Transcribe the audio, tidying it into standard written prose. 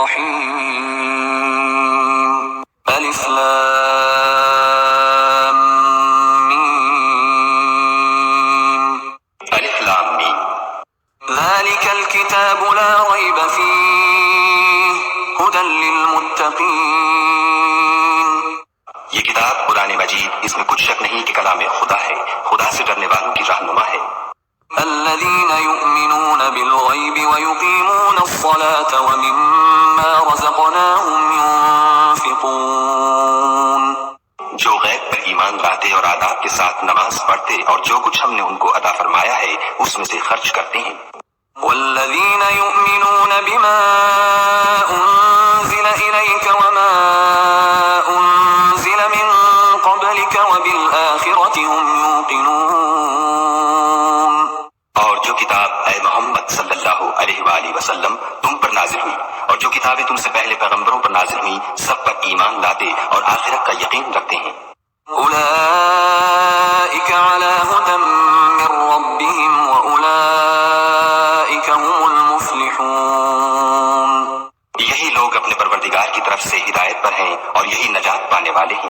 الرحيم ألف لام ميم الف لام میم ذلك الكتاب لا ريب فيه هدى للمتقين یہ کتاب قرآن مجید، اس میں کچھ شک نہیں کہ کلام خدا ہے، خدا سے ڈرنے والوں کی رہنما ہے۔ الذين يؤمنون بالغيب ويقيمون الصلاة ومما رزقناهم ينفقون جو غیب پر ایمان لاتے اور آداب کے ساتھ نماز پڑھتے اور جو کچھ ہم نے ان کو عطا فرمایا ہے اس میں سے خرچ کرتے ہیں۔ والذين يؤمنون بما أنزل إليك وما أنزل من قبلك وبالآخرة هم يوقنون اور جو کتاب اے محمد صلی اللہ علیہ وآلہ وسلم تم پر نازل ہوئی اور جو کتابیں تم سے پہلے پیغمبروں پر نازل ہوئیں سب پر ایمان لاتے اور آخرت کا یقین رکھتے ہیں۔ أولئك على هدى من ربهم وأولئك هم المفلحون یہی لوگ اپنے پروردگار کی طرف سے ہدایت پر ہیں اور یہی نجات پانے والے ہیں۔